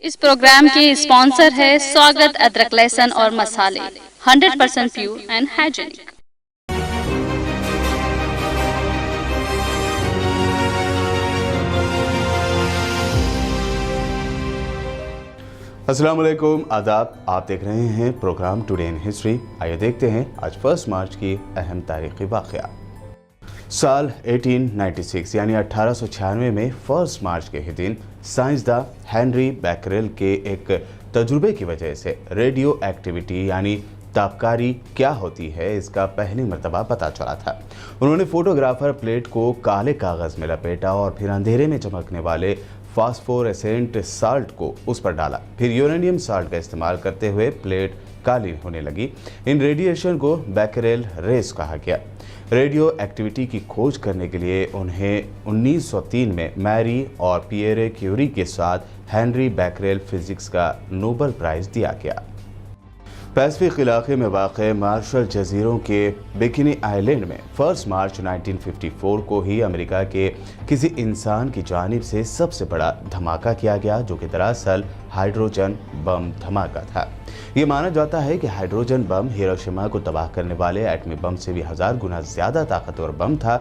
इस प्रोग्राम के स्पॉन्सर है स्वागत अदरक लहसुन और मसाले 100% प्योर एंड हाइजीनिक। अस्सलाम वालेकुम, आदाब। आप देख रहे हैं प्रोग्राम टुडे इन हिस्ट्री। आइए देखते हैं आज 1 मार्च की अहम तारीखी वाक़या। साल 1896 यानी 1896 में 1 मार्च के ही दिन साइंसदान हेनरी बैकरेल के एक तजुर्बे की वजह से रेडियो एक्टिविटी यानी तापकारी क्या होती है इसका पहली मर्तबा पता चला था। उन्होंने फोटोग्राफर प्लेट को काले कागज़ में लपेटा और फिर अंधेरे में चमकने वाले फास्फोरेसेंट साल्ट को उस पर डाला। फिर यूरेनियम साल्ट का इस्तेमाल करते हुए प्लेट काली होने लगी। इन रेडिएशन को बैकरेल रेस कहा गया। रेडियो एक्टिविटी की खोज करने के लिए उन्हें 1903 में मैरी और पियरे क्यूरी के साथ हेनरी बैकरेल फिजिक्स का नोबेल प्राइज़ दिया गया। पैसिफिक इलाके में वाक़ मार्शल जज़ीरों के बिकिनी आइलैंड में 1 मार्च 1954 को ही अमेरिका के किसी इंसान की जानिब से सबसे बड़ा धमाका किया गया, जो कि दरअसल हाइड्रोजन बम धमाका था। ये माना जाता है कि हाइड्रोजन बम हिरोशिमा को तबाह करने वाले एटमी बम से भी 1000 गुना ज़्यादा ताकतवर बम था।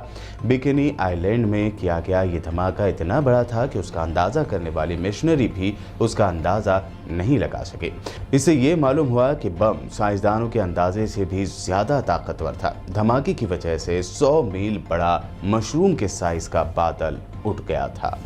बिकिनी आइलैंड में किया गया ये धमाका इतना बड़ा था कि उसका अंदाज़ा करने वाली मिशनरी भी उसका अंदाज़ा नहीं लगा सके। इससे ये मालूम हुआ कि बम साइंसदानों के अंदाजे से भी ज़्यादा ताकतवर था। धमाके की वजह से 100 मील बड़ा मशरूम के साइज़ का बादल उठ गया था।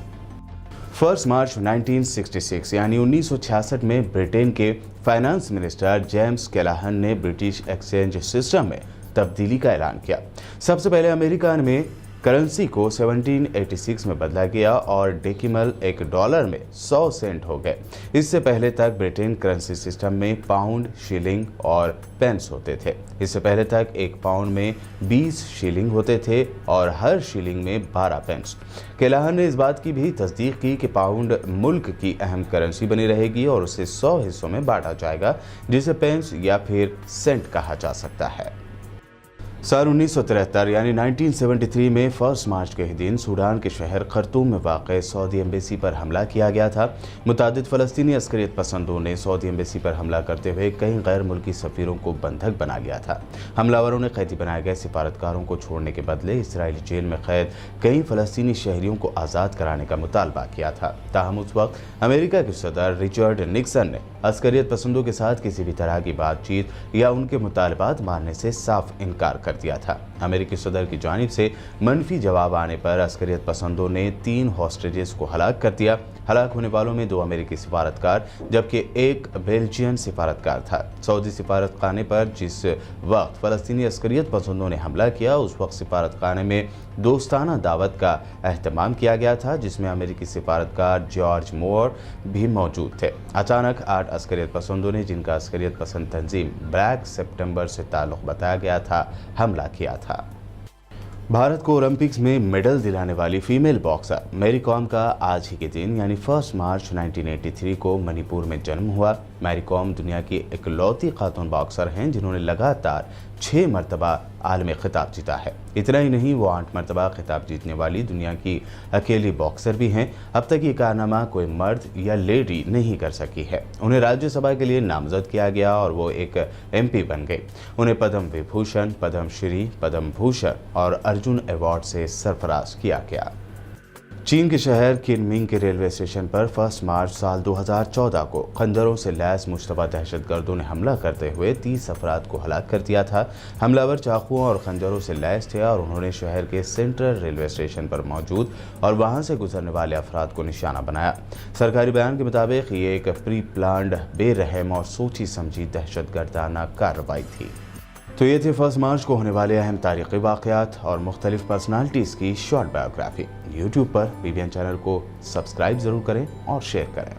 1 मार्च 1966 यानी 1966 में ब्रिटेन के फाइनेंस मिनिस्टर जेम्स कैलाहन ने ब्रिटिश एक्सचेंज सिस्टम में तब्दीली का ऐलान किया। सबसे पहले अमेरिका में करेंसी को 1786 में बदला गया और डेसिमल $1 में 100 सेंट हो गए। इससे पहले तक ब्रिटेन करेंसी सिस्टम में पाउंड, शिलिंग और पेंस होते थे। इससे पहले तक एक पाउंड में 20 शिलिंग होते थे और हर शिलिंग में 12 पेंस। कैलाहन ने इस बात की भी तस्दीक की कि पाउंड मुल्क की अहम करेंसी बनी रहेगी और उसे 100 हिस्सों में बांटा जाएगा, जिसे पेंस या फिर सेंट कहा जा सकता है। साल 1973 यानी 1973 में 1 मार्च के ही दिन सूडान के शहर खर्तूम में वाक़ सऊदी एम्बेसी पर हमला किया गया था। मुतादिद फ़लस्तीनी अस्करियत पसंदों ने सऊदी एम्बेसी पर हमला करते हुए कई गैर मुल्की सफ़ीरों को बंधक बना लिया था। हमलावरों ने कैदी बनाए गए सिफारतकारों को छोड़ने के बदले इसराइली जेल में कैद कई फ़लस्तीनी शहरियों को आज़ाद कराने का मुतालबा किया था। ताहम उस वक्त अमेरिका के सदर रिचर्ड निक्सन ने अस्करियत पसंदों के साथ किसी भी तरह की बातचीत या उनके मुतालबात मानने से साफ इनकार कर दिया था। अमेरिकी सदर की जानिब से मनफी जवाब आने पर अस्करियत पसंदों ने 3 हॉस्टेजेस को हलाक कर दिया। हलाक होने वालों में 2 अमेरिकी सिफारतकार जबकि 1 बेल्जियन सिफारतकार था। सऊदी सिफारतखाने पर जिस वक्त फ़लस्तीनी अस्करियत पसंदों ने हमला किया, उस वक्त सिफारतखाने में दोस्ताना दावत का अहतमाम किया गया था, जिसमें अमेरिकी सिफारतकार जॉर्ज मोर भी मौजूद थे। अचानक 8 अस्करियत पसंदों ने, जिनका अस्करियत पसंद तंजीम ब्लैक सितंबर से ताल्लुक़ बताया गया था, हमला किया था। भारत को ओलंपिक्स में मेडल दिलाने वाली फीमेल बॉक्सर मैरी कॉम का आज ही के दिन यानी 1 मार्च 1983 को मणिपुर में जन्म हुआ। मैरी कॉम दुनिया की इकलौती खातून बॉक्सर हैं जिन्होंने लगातार 6 मरतबा आलमी खिताब जीता है। इतना ही नहीं, वो 8 मरतबा खिताब जीतने वाली दुनिया की अकेली बॉक्सर भी हैं। अब तक ये कारनामा कोई मर्द या लेडी नहीं कर सकी है। उन्हें राज्यसभा के लिए नामजद किया गया और वो एक MP बन गए। उन्हें पद्म विभूषण, पद्म श्री, पद्म भूषण और अर्जुन अवार्ड से सरफराज किया गया। चीन के शहर किनमिंग के रेलवे स्टेशन पर 1 मार्च साल 2014 को खंजरों से लैस मुश्तबा दहशतगर्दों ने हमला करते हुए 30 अफराद को हलाक कर दिया था। हमलावर चाकुओं और खंजरों से लैस थे और उन्होंने शहर के सेंट्रल रेलवे स्टेशन पर मौजूद और वहां से गुजरने वाले अफराद को निशाना बनाया। सरकारी बयान के मुताबिक ये एक प्री प्लान्ड, बेरहम और सोची समझी दहशतगर्दाना कार्रवाई थी। तो ये थे 1 मार्च को होने वाले अहम तारीख़ी वाक़यात और मुख्तलिफ पर्सनालिटीज़ की शॉर्ट बायोग्राफी। यूट्यूब पर BBN चैनल को सब्सक्राइब ज़रूर करें और शेयर करें।